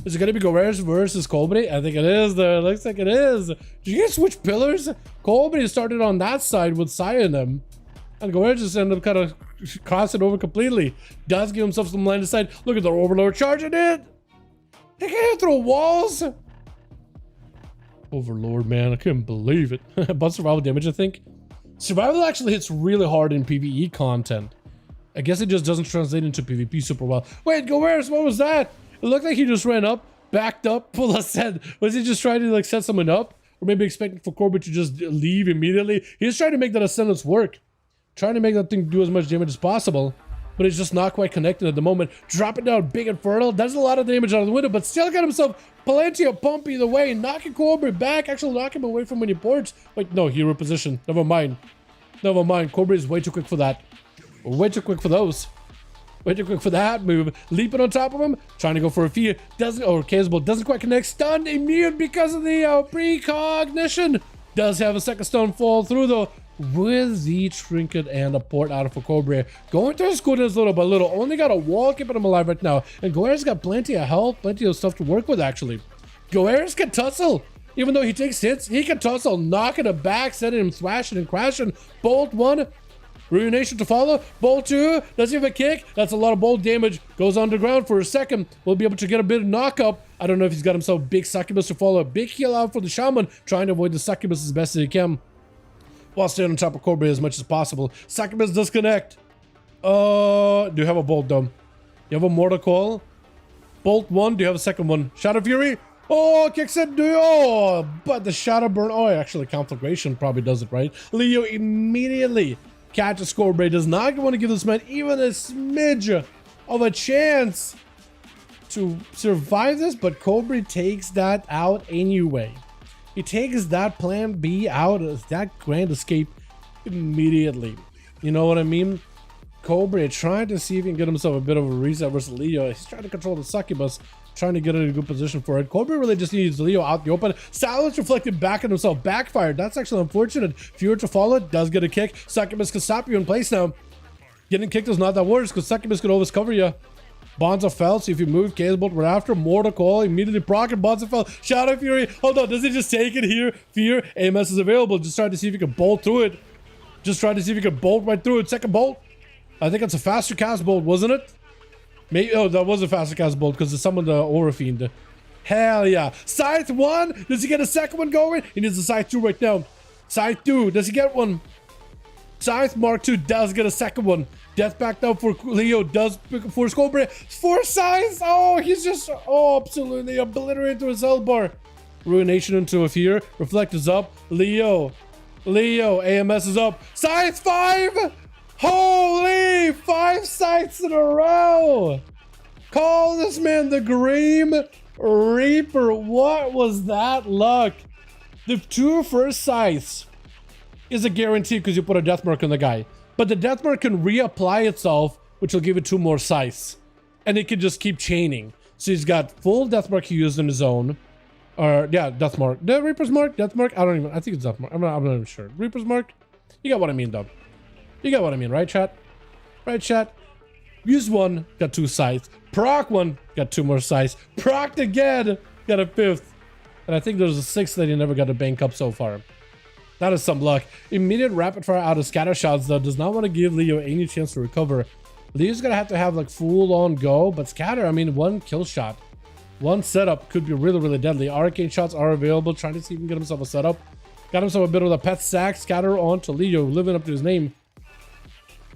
Is it going to be Goers versus Colby? I think it is there. It looks like it is. Did you guys switch pillars? Colby started on that side with Sai in them. And Goers just ended up kind of crossing over completely. Does give himself some line of sight. Look at the Overlord charging it. They can't throw walls. Overlord, man. I couldn't believe it. But survival damage, I think. Survival actually hits really hard in PvE content. I guess it just doesn't translate into PvP super well. Wait, Goers, what was that? It looked like he just ran up, backed up, full of set. Was he just trying to like set someone up? Or maybe expecting for Corbett to just leave immediately? He's trying to make that ascendance work. Trying to make that thing do as much damage as possible. But it's just not quite connected at the moment. Dropping down big and fertile. Does a lot of damage out of the window, but still got himself plenty of pump either way. Knocking Corbett back. Actually knocking him away from many ports. Wait, no, hero position. Never mind. Never mind. Corbett is way too quick for that. Way too quick for those. Way too quick for that move. Leaping on top of him. Trying to go for a fear. Doesn't, or Casebolt doesn't quite connect. Stunned, immune because of the precognition. Does have a second stone fall through though. With the trinket and a port out for Cobra. Going to his goodness little by little. Only got a wall keeping him alive right now. And Goers got plenty of health, plenty of stuff to work with actually. Goers can tussle. Even though he takes hits, he can tussle. Knocking him back, sending him thrashing and crashing. Bolt 1. Ruination to follow. Bolt 2. Does he have a kick? That's a lot of bolt damage. Goes underground for a second. We'll be able to get a bit of knock up. I don't know if he's got himself big succubus to follow. A big heal out for the shaman. Trying to avoid the succubus as best as he can. While staying on top of Corbett as much as possible. Succubus disconnect. Do you have a bolt dome? You have a mortar call? Bolt 1. Do you have a second one? Shadow Fury. Oh, kicks it. Oh, but the Shadow Burn. Oh, actually, Conflagration probably does it, right? Leo immediately catches Corbett. Does not want to give this man even a smidge of a chance to survive this, but Corbett takes that out anyway. He takes that plan B out of that grand escape immediately. You know what I mean? Cobra trying to see if he can get himself a bit of a reset versus Leo. He's trying to control the succubus, trying to get in a good position for it. Cobra really just needs Leo out the open. Silence reflected back on himself. Backfired. That's actually unfortunate. Fury to follow. Does get a kick. Succubus can stop you in place now. Getting kicked is not that worse because Succubus could always cover you. Bonza fell, so if you move, Casebolt right after, Mortal Call, immediately proc and Bonza fell. Shadow Fury, hold on, does he just take it here? Fear, AMS is available, just trying to see if you can bolt through it. Just trying to see if you can bolt right through it. Second bolt. I think it's a faster cast bolt, wasn't it? Maybe, oh, that was a faster cast bolt because it's summoned the Aura Fiend. Hell yeah. Scythe 1, does he get a second one going? He needs a Scythe 2 right now. Scythe 2, does he get one? Scythe Mark II does get a second one. Death back down for Leo, does pick up for Cobra. 4 Scythes! Oh, he's just, oh, absolutely obliterated to his L bar. Ruination into a fear. Reflect is up. Leo, AMS is up. Scythe 5! Holy, 5 Scythes in a row! Call this man the Grim Reaper. What was that luck? The 2 first Scythes is a guarantee because you put a death mark on the guy. But the death mark can reapply itself, which will give it 2 more scythes. And it can just keep chaining. So he's got full death mark he used in his own. Or, yeah, death mark. The Reaper's mark? Death mark? I think it's death mark. I'm not even sure. Reaper's mark? You got what I mean, though. You got what I mean, right, chat? Right, chat? Use 1, got 2 scythes. Proc 1, got 2 more scythes. Proc again, got a 5th. And I think there's a 6th that he never got to bank up so far. That is some luck. Immediate rapid fire out of scatter shots though does not want to give Leo any chance to recover. Leo's gonna have to have like full on go, but scatter, I mean 1 kill shot. 1 setup could be really, really deadly. Arcane shots are available, trying to see if he can get himself a setup. Got himself a bit of a pet sack, scatter onto Leo, living up to his name.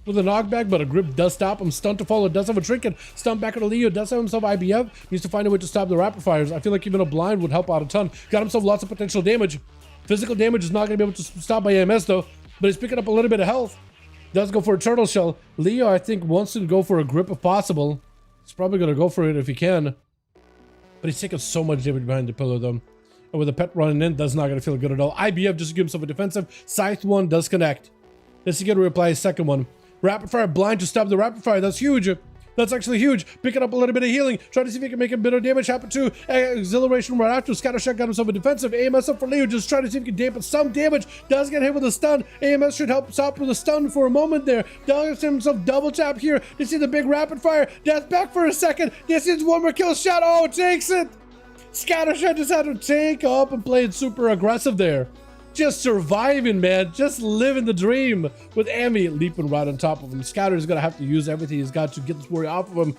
With a knockback, but a grip does stop him. Stun to follow, does have a trinket. Stun back on Leo, does have himself IBF. Needs to find a way to stop the rapid fires. I feel like even a blind would help out a ton. Got himself lots of potential damage. Physical damage is not going to be able to stop by AMS though, but he's picking up a little bit of health. Does go for a turtle shell. Leo, I think, wants to go for a grip if possible. He's probably going to go for it if he can. But he's taking so much damage behind the pillar though. And with a pet running in, that's not going to feel good at all. IBF just to give himself a defensive. Scythe 1 does connect. Does he get to reapply his second one? Rapid fire blind to stop the rapid fire. That's huge. That's actually huge. Picking up a little bit of healing. Trying to see if he can make a bit of damage happen too. Exhilaration right after. Scattershot got himself a defensive. AMS up for Leo. Just trying to see if he can dampen some damage. Does get hit with a stun. AMS should help stop with a stun for a moment there. Does himself double tap here. You see the big rapid fire. Death back for a second. This is 1 more kill shot. Oh, takes it. Scattershot just had to take up and play it super aggressive there. Just surviving, man. Just living the dream with Amy leaping right on top of him. Scatter is going to have to use everything he's got to get this warrior off of him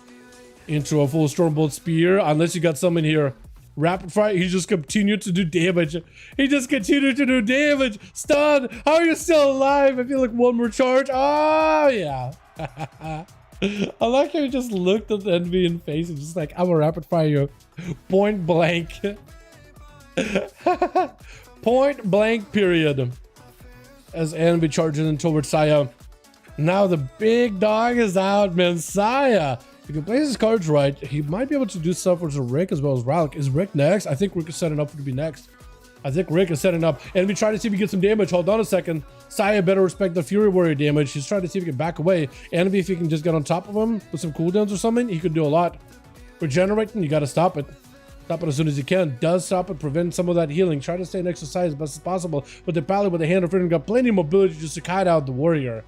into a full Stormbolt Spear. Unless you got someone here. Rapid fire, he just continued to do damage. He just continued to do damage. Stun, how are you still alive? I feel like one more charge. Oh, yeah. I like how he just looked at the enemy in face and just like, I'm a rapid fire you. Point blank. Point blank period. As enemy charges in towards Saya. Now the big dog is out, man. Saya. If he can play his cards right, he might be able to do stuff with Rick as well as Warlock. Is Rick next? I think Rick is setting up to be next. I think Rick is setting up. And we try to see if he gets some damage. Hold on a second. Saya better respect the Fury Warrior damage. He's trying to see if he can back away. And if he can just get on top of him with some cooldowns or something, he could do a lot. Regenerating, you got to stop it. Stop it as soon as you can. Does stop it, prevent some of that healing. Try to stay next to Saya as best as possible. But the Pally with the Hand of Freedom got plenty of mobility just to kite out the Warrior.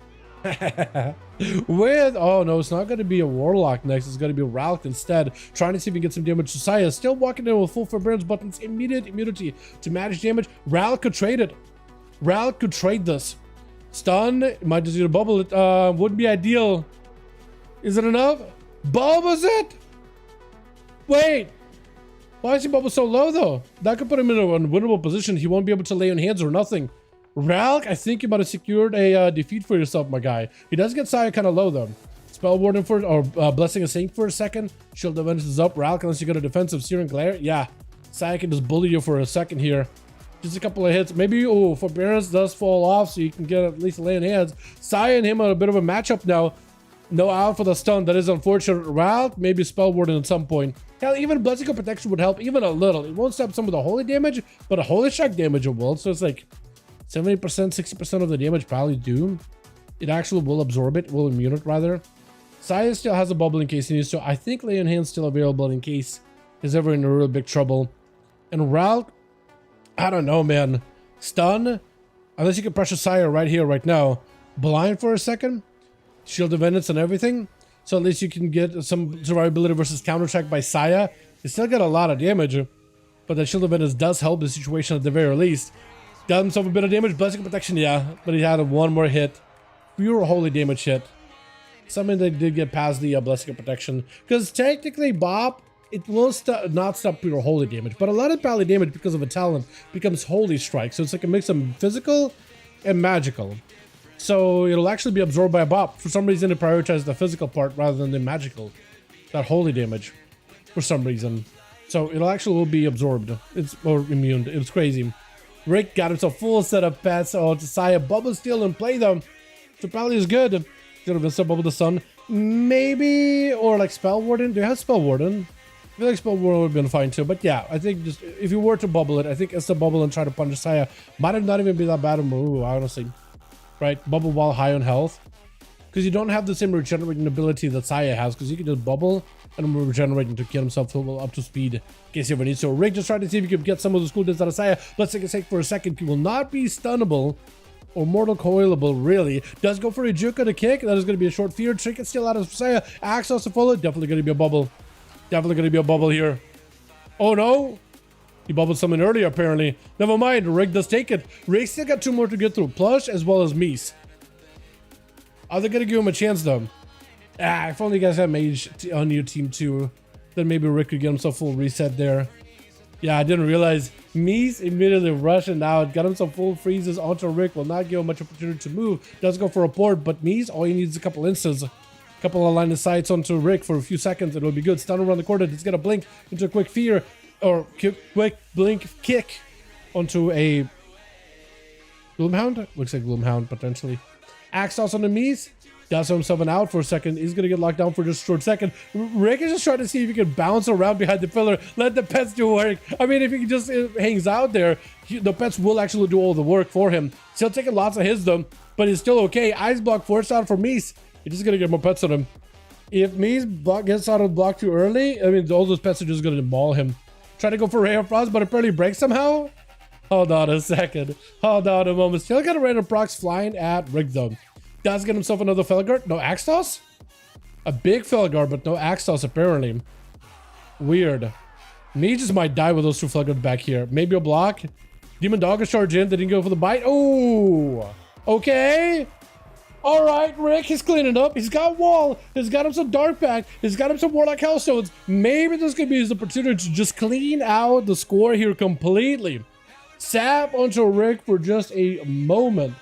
With oh no, it's not going to be a Warlock next. It's going to be a Warlock instead. Trying to see if he can get some damage to Saya. Still walking in with full forbearance buttons. Immediate immunity to manage damage. Warlock could trade it. Warlock could trade this. Stun. Might just need to bubble it. Wouldn't be ideal. Is it enough? Bubbles it. Wait. Why is he bubble so low though? That could put him in an unwinnable position. He won't be able to lay on hands or nothing. Ralk, I think you might have secured a defeat for yourself, my guy. He does get Saya kind of low, though. Spell Warden for or Blessing a Saint for a second. Shield Defense is up. Ralk, unless you got a defensive Searing Glare. Yeah, Saya can just bully you for a second here. Just a couple of hits. Maybe, oh, Forbearance does fall off, so you can get at least lay in hands. Saya and him are a bit of a matchup now. No out for the stun. That is unfortunate. Ralk, maybe Spell Warden at some point. Hell, even Blessing of Protection would help, even a little. It won't stop some of the holy damage, but a holy shock damage it will. So it's like 70%, 60% of the damage probably do. It actually will absorb it, will immune it rather. Saya still has a bubble in case he needs to. I think Lay on Hands still available in case he's ever in a real big trouble. And Ralk, I don't know, man. Stun, unless you can pressure Saya right here, right now. Blind for a second. Shield of Vengeance and everything. So at least you can get some survivability versus counterattack by Saya. You still get a lot of damage, but the Shield of Vengeance does help the situation at the very least. Got himself a bit of damage. Blessing of Protection, yeah, but he had one more hit. Pure holy damage hit. Something that did get past the Blessing of Protection. Because technically, Bob, it will not stop pure holy damage. But a lot of pally damage, because of a talent, becomes holy strike. So it's like a mix of physical and magical. So it'll actually be absorbed by a Bob. For some reason, it prioritizes the physical part rather than the magical. That holy damage. For some reason. So it'll actually be absorbed. Or immune. It's crazy. Rick got himself full set of pets. Oh, to Saya. Bubble Steel and play them. So probably is good. Could have been Bubble the Sun. Maybe. Or like Spell Warden. Do you have Spell Warden? I feel like Spell Warden would have been fine too. But yeah, I think just if you were to bubble it, I think it's the bubble and try to punish Saya. Might have not even been that bad a move, honestly. Right? Bubble while high on health. Because you don't have the same regenerating ability that Saya has. Because you can just bubble and regenerating to get himself up to speed in case you ever need. So Rick just tried to see if he could get some of those cool deaths out of Saya. Let's take a sec for a second. He will not be stunnable or mortal coilable, really. Does go for a Juka to kick. That is going to be a short fear. Trick is still out of Saya. Axos to follow. Definitely going to be a bubble. Definitely going to be a bubble here. Oh no. He bubbled something earlier apparently. Never mind. Rick does take it. Rick still got two more to get through. Plush as well as Mies. Are they going to give him a chance though? If only you guys had Mage on your team too, then maybe Rick could get himself full reset there. Yeah, I didn't realize. Mies immediately rushing out, got himself full freezes onto Rick, will not give him much opportunity to move. Does go for a port, but Mies, all he needs is a couple instants. Couple of line of sights onto Rick for a few seconds, it'll be good. Stun around the corner, it's gonna blink into a quick fear, or quick blink kick onto a Gloomhound? Looks like Gloomhound potentially. Axos on the Mies. Does himself an out for a second. He's going to get locked down for just a short second. Rick is just trying to see if he can bounce around behind the pillar. Let the pets do work. I mean, if he just hangs out there, the pets will actually do all the work for him. Still taking lots of hits though, but he's still okay. Ice block forced out for Mies. He's just going to get more pets on him. If Mies gets out of the block too early, I mean, all those pets are just going to maul him. Try to go for Ray of Frost, but it barely breaks somehow. Hold on a second. Hold on a moment. Still got a random procs flying at Rick though. Does get himself another Felguard. No Axtos? A big Felguard, but no Axtos apparently. Weird. Mages might die with those two Floodguards back here. Maybe a block. Demon Dog is charged in. They didn't go for the bite. Oh, okay. All right, Rick, he's cleaning up. He's got wall. He's got him some dark pack. He's got him some Warlock Hellstones. Maybe this could be his opportunity to just clean out the score here completely. Sap onto Rick for just a moment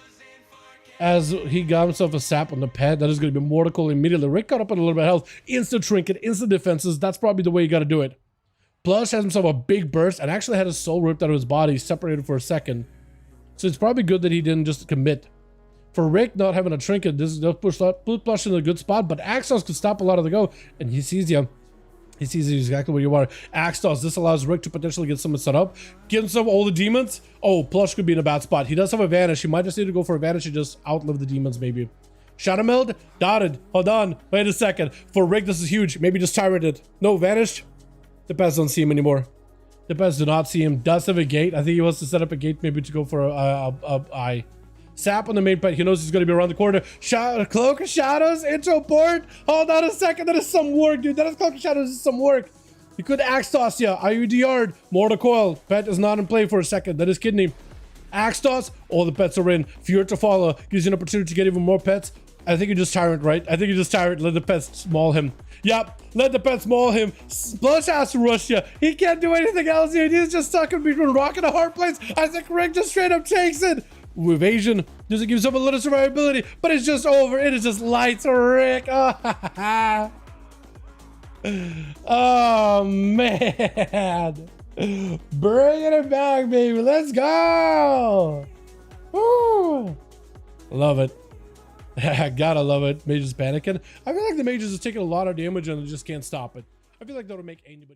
as he got himself a sap on the pet. That is going to be mortal immediately. Rick got up on a little bit of health. Instant trinket, instant defenses. That's probably the way you got to do it. Plush has himself a big burst and actually had his soul ripped out of his body, separated for a second. So it's probably good that he didn't just commit. For Rick not having a trinket, this does push Plush in a good spot, but Axos could stop a lot of the go, and he sees you. He sees you exactly where you are. Axos, this allows Rick to potentially get someone set up. Give himself all the demons. Oh, Plush could be in a bad spot. He does have a vanish. He might just need to go for a vanish and just outlive the demons, maybe. Shadow Meld, dotted. Hold on. Wait a second. For Rick, this is huge. Maybe just tyrant it. No, vanished. The pets don't see him anymore. The pets do not see him. Does have a gate. I think he wants to set up a gate, maybe to go for a eye. Sap on the main pet. He knows he's going to be around the corner. Cloak of Shadows, intro board. Hold on a second. That is some work, dude. That is Cloak of Shadows. Is some work. He could Axe Toss you. IUD Yard. Mortal Coil. Pet is not in play for a second. That is Kidney. Axe Toss. All the pets are in. Fear to follow. Gives you an opportunity to get even more pets. I think you just Tyrant, right? I think you just Tyrant. Let the pets maul him. Yep. Let the pets maul him. Plush has to rush you. He can't do anything else here. He's just stuck in between rock and a hard place. I think Rick just straight up takes it. Evasion doesn't give himself a little survivability, but it's just over. It is just lights, Rick. Oh, oh man, bringing it back, baby. Let's go. Woo. Love it. I gotta love it. Mages panicking. I feel like the mages is taking a lot of damage and they just can't stop it. I feel like that'll make anybody